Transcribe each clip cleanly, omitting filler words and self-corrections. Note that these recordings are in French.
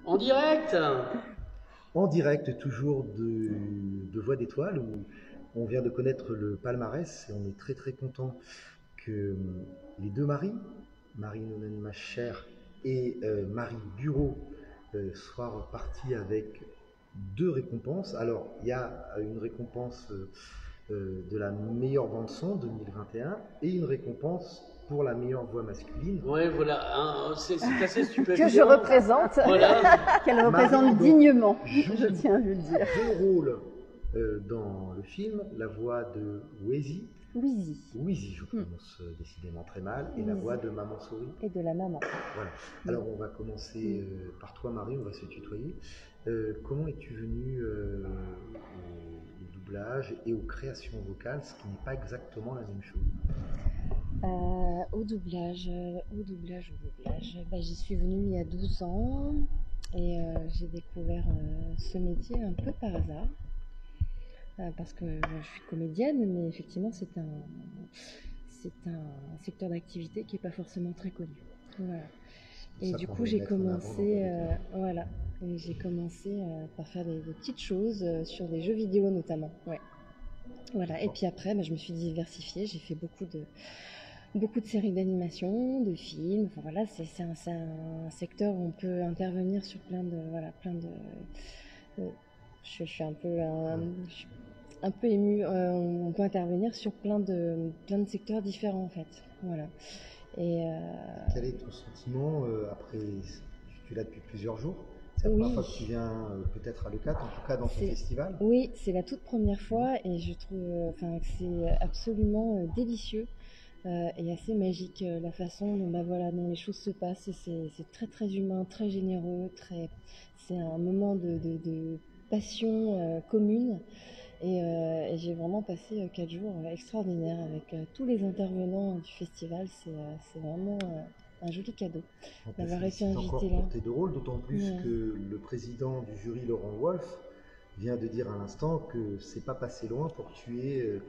En direct. En direct, toujours de Voix d'étoiles, où on vient de connaître le palmarès et on est très très content que les deux Marie, Marie Nonen Macher et Marie Bureau, soient repartis avec deux récompenses. Alors, il y a une récompense de la meilleure bande-son 2021 et une récompense pour la meilleure voix masculine. Ouais, voilà, hein, c'est assez stupéfiant. Que je représente, voilà. qu'elle représente dignement, je tiens à le dire. Deux rôles dans le film, la voix de Wheezy, je prononce décidément très mal, et la voix de Maman Souris. Et de la maman. Voilà. Alors on va commencer par toi Marie, on va se tutoyer. Comment es-tu venue au doublage et aux créations vocales, ce qui n'est pas exactement la même chose? Au doublage, bah, j'y suis venue il y a 12 ans et j'ai découvert ce métier un peu par hasard. Parce que je suis comédienne, mais effectivement c'est un secteur d'activité qui n'est pas forcément très connu. Voilà. Et du coup j'ai commencé, j'ai commencé par faire des petites choses sur des jeux vidéo notamment. Ouais. Voilà. Et puis après, je me suis diversifiée, j'ai fait beaucoup de séries d'animation, de films. Enfin, voilà, c'est un secteur où on peut intervenir sur plein de. Je suis un peu émue. On peut intervenir sur plein de secteurs différents en fait. Voilà. Et quel est ton sentiment après? Tu l'as depuis plusieurs jours. C'est la première fois que tu viens peut-être à l'E4, en tout cas dans ce festival. Oui, c'est la toute première fois et je trouve que c'est absolument délicieux. Et assez magique la façon dont les choses se passent. C'est très très humain, très généreux, c'est un moment de passion commune. Et j'ai vraiment passé 4 jours extraordinaires avec tous les intervenants du festival. C'est vraiment un joli cadeau d'avoir été invité là. Pour tes deux rôles, d'autant plus que le président du jury, Laurent Wolf, vient de dire à l'instant que c'est pas passé loin pour que tu aies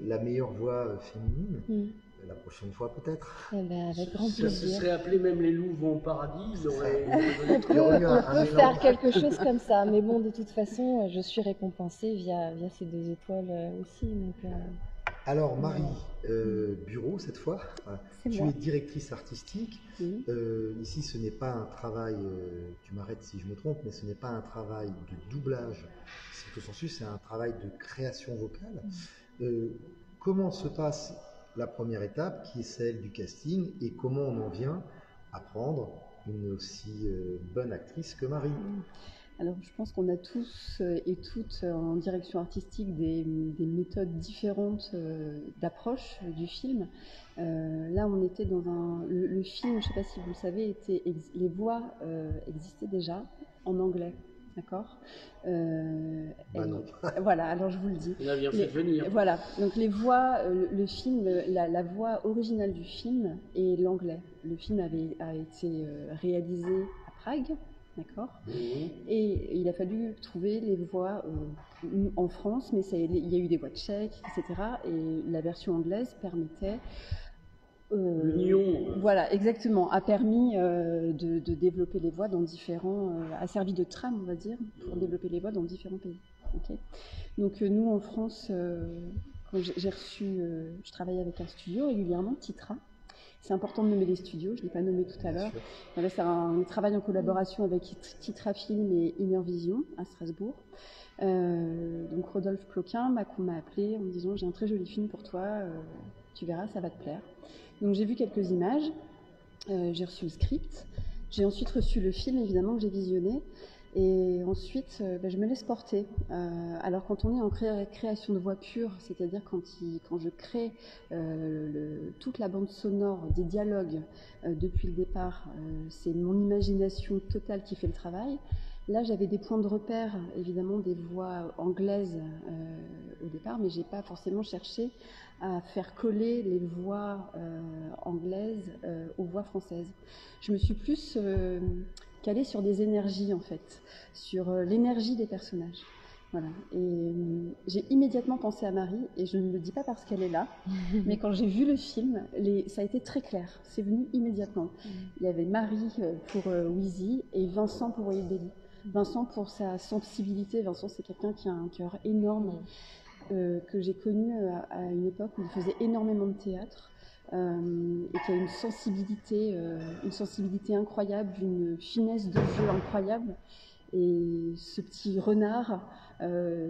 la meilleure voix féminine. La prochaine fois peut-être. Avec grand plaisir. Ça se serait appelé même Les Loups vont au paradis. On peut faire quelque chose comme ça, mais bon, de toute façon, je suis récompensée via ces 2 étoiles aussi. Donc, alors Marie Bureau, cette fois, tu es directrice artistique. Ici, ce n'est pas un travail, tu m'arrêtes si je me trompe, mais ce n'est pas un travail de doublage, c'est au sensu, c'est un travail de création vocale. Comment se passe la première étape, qui est celle du casting, et comment on en vient à prendre une aussi bonne actrice que Marie? Alors, je pense qu'on a tous et toutes en direction artistique des méthodes différentes d'approche du film. Là, on était dans le film, je ne sais pas si vous le savez, les voix existaient déjà en anglais. D'accord. Non. Voilà, alors je vous le dis. On a bien fait de venir. Voilà, donc les voix, le film, la voix originale du film est l'anglais. Le film a été réalisé à Prague, d'accord. Et il a fallu trouver les voix en France, mais il y a eu des voix tchèques, etc. Et la version anglaise permettait... L'union. Voilà, exactement, a permis de développer les voix dans a servi de trame, on va dire, pour développer les voix dans différents pays. Okay. Donc nous, en France, quand j'ai reçu, je travaille avec un studio régulièrement, Titra. C'est important de nommer les studios, je ne l'ai pas nommé tout à l'heure. C'est un travail en collaboration avec Titra Film et Innervision à Strasbourg. Donc Rodolphe Cloquin m'a appelé en me disant « J'ai un très joli film pour toi, tu verras, ça va te plaire ». Donc j'ai vu quelques images, j'ai reçu le script, j'ai ensuite reçu le film évidemment que j'ai visionné et ensuite je me laisse porter. Alors quand on est en création de voix pure, c'est-à-dire quand je crée toute la bande sonore des dialogues depuis le départ, c'est mon imagination totale qui fait le travail. Là, j'avais des points de repère, évidemment, des voix anglaises au départ, mais je n'ai pas forcément cherché à faire coller les voix anglaises aux voix françaises. Je me suis plus calée sur des énergies, en fait, sur l'énergie des personnages. Voilà. Et j'ai immédiatement pensé à Marie, et je ne le dis pas parce qu'elle est là, mais quand j'ai vu le film, ça a été très clair. C'est venu immédiatement. Il y avait Marie pour Wheezy et Vincent pour White Belly. Vincent pour sa sensibilité. Vincent, c'est quelqu'un qui a un cœur énorme, que j'ai connu à une époque où il faisait énormément de théâtre. Et qui a une sensibilité incroyable, une finesse de jeu incroyable. Et ce petit renard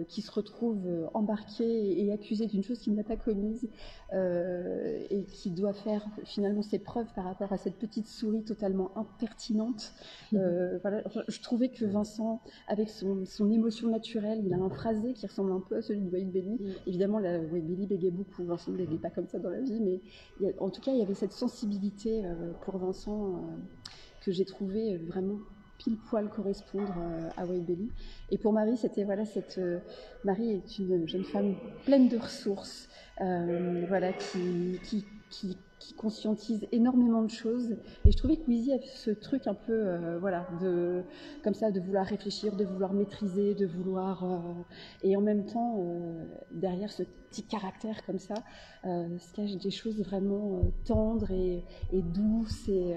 qui se retrouve embarqué et accusé d'une chose qu'il n'a pas commise et qui doit faire finalement ses preuves par rapport à cette petite souris totalement impertinente. Voilà. Enfin, je trouvais que Vincent, avec son émotion naturelle, il a un phrasé qui ressemble un peu à celui de White Belly. Évidemment, White Belly bégait beaucoup, Vincent ne bégait pas comme ça dans la vie, mais en tout cas, il y avait cette sensibilité pour Vincent que j'ai trouvé vraiment pile poil correspondre à White Belly. Et pour Marie, c'était Marie est une jeune femme pleine de ressources, voilà, qui conscientise énormément de choses. Et je trouvais que Wheezy avait ce truc un peu, voilà, comme ça, de vouloir réfléchir, de vouloir maîtriser, de vouloir, et en même temps, derrière ce petit caractère comme ça, se cachent des choses vraiment tendres et douces et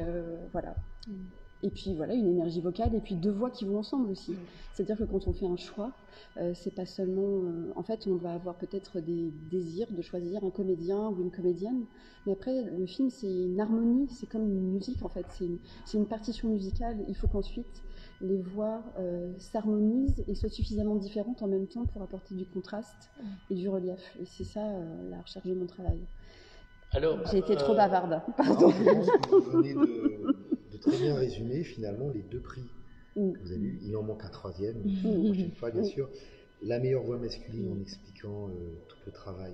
voilà. Et puis voilà, une énergie vocale et puis deux voix qui vont ensemble aussi. C'est-à-dire que quand on fait un choix, c'est pas seulement... en fait, on va avoir peut-être des désirs de choisir un comédien ou une comédienne, mais après, le film, c'est une harmonie, c'est comme une musique en fait, c'est une partition musicale. Il faut qu'ensuite, les voix s'harmonisent et soient suffisamment différentes en même temps pour apporter du contraste et du relief. Et c'est ça, la recherche de mon travail. Alors, j'ai été trop bavarde, pardon. Non, je pense que vous venez de très bien résumer finalement les deux prix que vous avez eu. Il en manque un troisième, la prochaine fois bien sûr. La meilleure voix masculine en expliquant tout le travail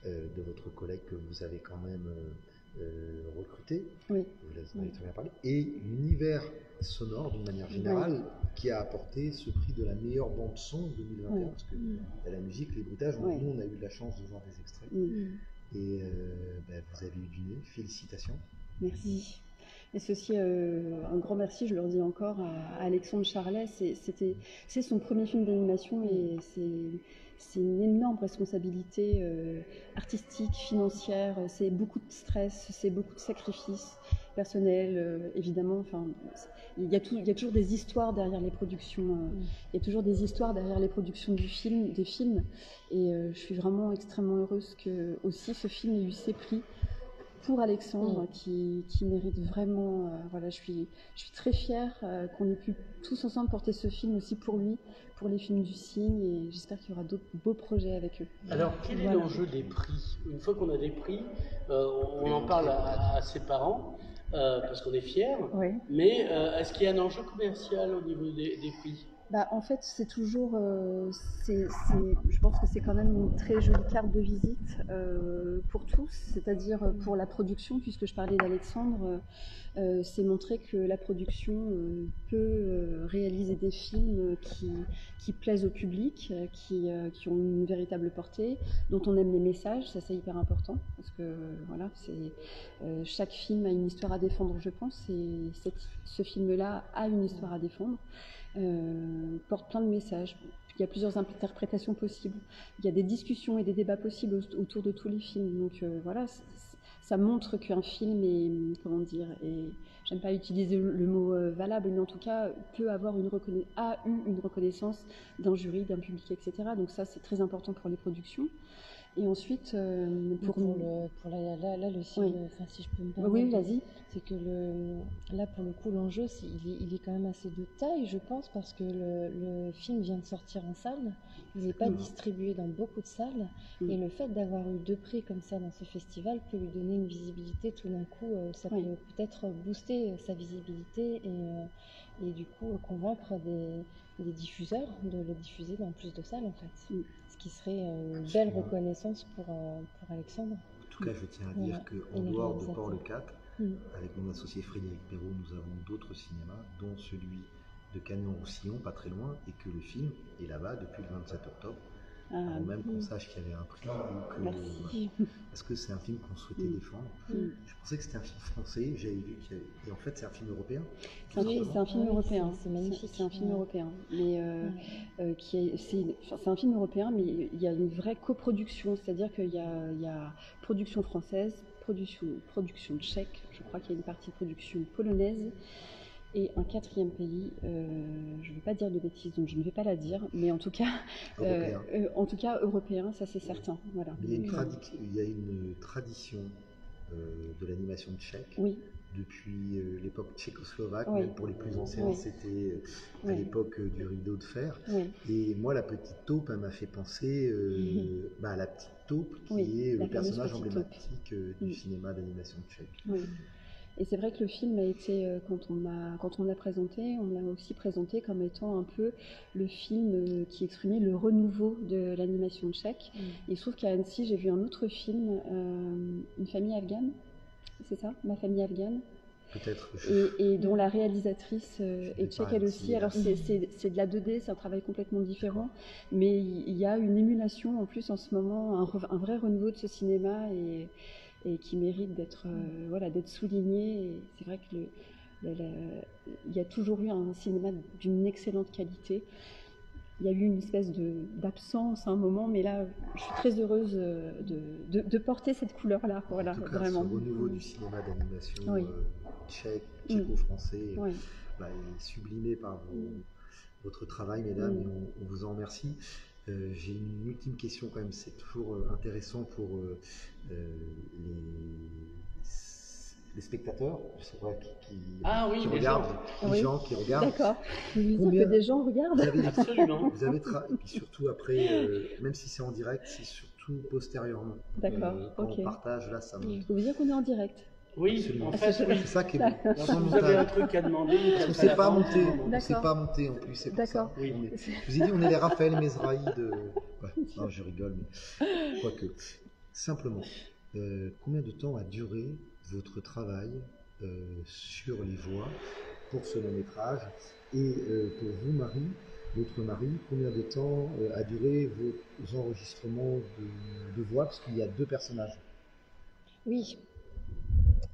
de votre collègue que vous avez quand même recruté. Oui. Vous en avez très bien parlé. Et l'univers sonore d'une manière générale qui a apporté ce prix de la meilleure bande son 2021 parce que la musique, les bruitages, nous on a eu de la chance de voir des extraits. Et vous avez eu du nez, félicitations. Merci. Et c'est aussi un grand merci, je le redis encore, à Alexandre Charlet. C'est son premier film d'animation et c'est une énorme responsabilité artistique, financière. C'est beaucoup de stress, c'est beaucoup de sacrifices personnels, évidemment. Enfin, il y a toujours des histoires derrière les productions. Il y a toujours des histoires derrière les productions des films. Et je suis vraiment extrêmement heureuse que aussi ce film ait eu ses prix. Pour Alexandre, qui mérite vraiment. Voilà, je suis très fière qu'on ait pu tous ensemble porter ce film aussi pour lui, pour les films du Cygne, et j'espère qu'il y aura d'autres beaux projets avec eux. Alors, quel est l'enjeu des prix? Une fois qu'on a des prix, on en parle à ses parents, parce qu'on est fiers, mais est-ce qu'il y a un enjeu commercial au niveau des prix? En fait, c'est toujours, je pense que c'est quand même une très jolie carte de visite pour tous, c'est-à-dire pour la production, puisque je parlais d'Alexandre, c'est montrer que la production peut réaliser des films qui plaisent au public, qui ont une véritable portée, dont on aime les messages, ça c'est hyper important, parce que voilà, chaque film a une histoire à défendre, je pense, et ce film-là a une histoire à défendre. Porte plein de messages. Il y a plusieurs interprétations possibles. Il y a des discussions et des débats possibles autour de tous les films. Donc voilà, ça montre qu'un film est, comment dire, j'aime pas utiliser le mot valable, mais en tout cas a eu une reconnaissance d'un jury, d'un public, etc. Donc ça, c'est très important pour les productions. Et ensuite, le film, si je peux me permettre, oui, vas-y. C'est que là, pour le coup, l'enjeu, il est quand même assez de taille, je pense, parce que le film vient de sortir en salle, il n'est pas distribué dans beaucoup de salles, et le fait d'avoir eu 2 prix comme ça dans ce festival peut lui donner une visibilité tout d'un coup, ça peut peut-être booster sa visibilité et du coup convaincre des diffuseurs de le diffuser dans plus de salles en fait. Ce qui serait une belle reconnaissance pour Alexandre. En tout cas, je tiens à dire qu'en dehors de Port-le-Cac, avec mon associé Frédéric Perrault, nous avons d'autres cinémas, dont celui de Cagnon-Roussillon, pas très loin, et que le film est là-bas depuis le 27 octobre. avant même qu'on sache qu'il y avait un prix. Merci. Parce que c'est un film qu'on souhaitait défendre. Je pensais que c'était un film français, j'avais vu et en fait c'est un film européen. Oui, c'est un film européen. C'est magnifique. C'est un film européen, mais c'est un film européen, mais il y a une vraie coproduction, c'est-à-dire qu'il y a production française, production tchèque, je crois qu'il y a une partie production polonaise. Et un quatrième pays, je ne vais pas dire de bêtises, donc je ne vais pas la dire, mais en tout cas européen, ça c'est certain. Voilà. Mais il y a une tradition de l'animation tchèque. Oui. Depuis l'époque tchécoslovaque, Oui. même pour les plus anciens, c'était à l'époque du rideau de fer. Oui. Et moi, la petite taupe, elle m'a fait penser à la petite taupe, qui est le personnage emblématique du cinéma d'animation tchèque. Oui. Et c'est vrai que le film a été, quand on l'a présenté, on l'a aussi présenté comme étant un peu le film qui exprimait le renouveau de l'animation tchèque. Et il se trouve qu'à Annecy, j'ai vu un autre film, Une famille afghane, c'est ça, Ma famille afghane. Peut-être. Et dont la réalisatrice est tchèque elle aussi. Alors c'est de la 2D, c'est un travail complètement différent, mais il y a une émulation en plus en ce moment, un vrai renouveau de ce cinéma et qui mérite d'être souligné. Et c'est vrai que il y a toujours eu un cinéma d'une excellente qualité. Il y a eu une espèce d'absence à un moment, mais là, je suis très heureuse de porter cette couleur-là. Voilà, en tout cas, vraiment. Ce renouveau du cinéma d'animation tchèque, tchéco-français, est sublimé par votre travail, mesdames, et on vous en remercie. J'ai une ultime question quand même, c'est toujours intéressant pour les spectateurs, c'est vrai, qui regardent, les gens qui regardent. D'accord. Vous voulez dire que des gens regardent? Absolument. Et puis surtout après, même si c'est en direct, c'est surtout postérieurement. D'accord. Quand on partage, là, ça monte. Vous voulez dire qu'on est en direct? Oui, absolument. En fait, c'est ça qui est bon. Vous avez un truc à demander. On ne sait pas monter. On ne sait pas monter en plus. C'est pour ça. Oui. Je vous ai dit, on est les Raphaël Mesrahi de. Non, je rigole, mais quoique. Simplement, combien de temps a duré votre travail sur les voix pour ce long métrage? Et pour vous, Marie, votre mari, combien de temps a duré vos enregistrements de voix? Parce qu'il y a 2 personnages. Oui.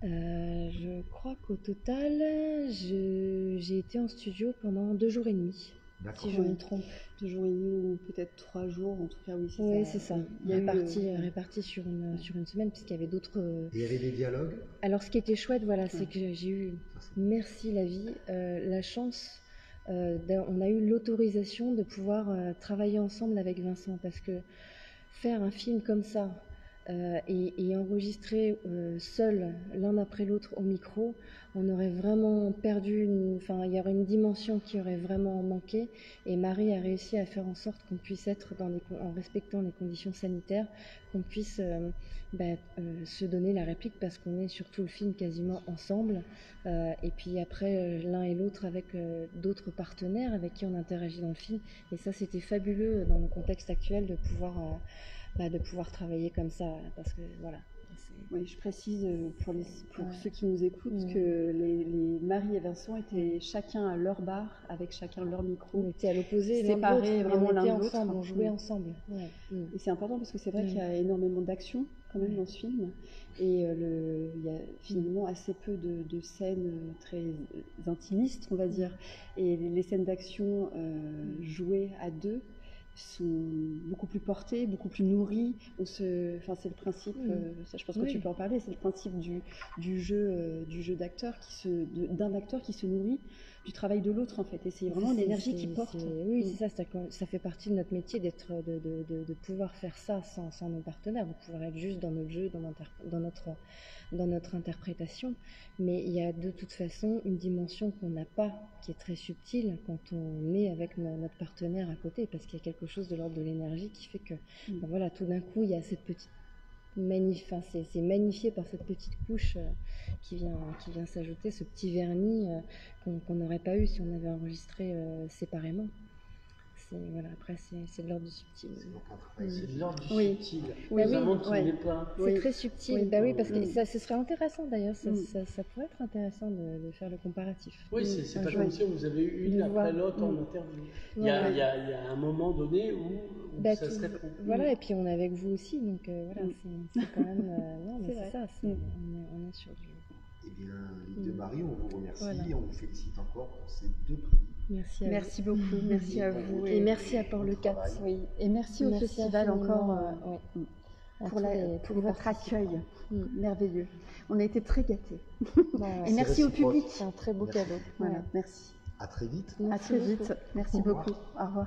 Je crois qu'au total, j'ai été en studio pendant 2 jours et demi, si je me trompe. 2 jours et demi ou peut-être 3 jours, en tout cas, oui, c'est ça. Oui, c'est ça. Il y a réparti sur une semaine, puisqu'il y avait d'autres... Il y avait des dialogues? Alors, ce qui était chouette, voilà, c'est que j'ai eu, merci la vie, la chance, on a eu l'autorisation de pouvoir travailler ensemble avec Vincent, parce que faire un film comme ça, et enregistrer seul l'un après l'autre au micro, on aurait vraiment perdu, il y aurait une dimension qui aurait vraiment manqué, et Marie a réussi à faire en sorte qu'on puisse être en respectant les conditions sanitaires, qu'on puisse se donner la réplique, parce qu'on est sur tout le film quasiment ensemble, et puis après l'un et l'autre avec d'autres partenaires avec qui on interagit dans le film, et ça c'était fabuleux dans le contexte actuel de pouvoir travailler comme ça, parce que voilà. Oui, je précise pour ceux qui nous écoutent que les Marie et Vincent étaient chacun à leur bar, avec chacun leur micro. On était à l'opposé, séparés vraiment l'un de l'autre. On jouait ensemble. Ouais. Et c'est important parce que c'est vrai qu'il y a énormément d'action quand même dans ce film. Et il y a finalement assez peu de scènes très intimistes, on va dire. Et les scènes d'action jouées à 2 sont beaucoup plus portées, beaucoup plus nourries. C'est le principe, ça je pense que tu peux en parler, c'est le principe du jeu d'acteur, d'un acteur qui se nourrit du travail de l'autre en fait, et c'est vraiment l'énergie qui porte. Oui, c'est ça fait partie de notre métier de pouvoir faire ça sans nos partenaires, de pouvoir être juste dans notre jeu, dans notre interprétation, mais il y a de toute façon une dimension qu'on n'a pas, qui est très subtile quand on est avec notre partenaire à côté, parce qu'il y a quelque chose de l'ordre de l'énergie qui fait que voilà, tout d'un coup il y a cette petite c'est magnifié par cette petite couche qui vient s'ajouter, ce petit vernis qu'on n'aurait pas eu si on avait enregistré séparément. voilà, après c'est de l'ordre du subtil. C'est de l'ordre du Oui. subtil. Oui, Ça oui, montre qu'il ouais. n'est pas. C'est très subtil. Oui. Bah oui, parce que ce serait intéressant d'ailleurs. Ça pourrait être intéressant de faire le comparatif. Oui, c'est pas jour. comme si vous avez eu une après l'autre en interview. Il y a un moment donné où ça se répond. Voilà, et puis on est avec vous aussi, donc voilà, c'est quand même. Non, mais c'est ça, on est sur du. Eh bien, les deux Marie, on vous remercie, Voilà. on vous félicite encore pour ces 2 prix. Merci beaucoup, merci à vous. Et merci à Port Le 4. Oui, et merci au festival encore pour votre accueil merveilleux. On a été très gâtés. Et merci au public. C'est un très beau cadeau. Voilà, merci. À très vite. À très vite. Merci beaucoup. Au revoir.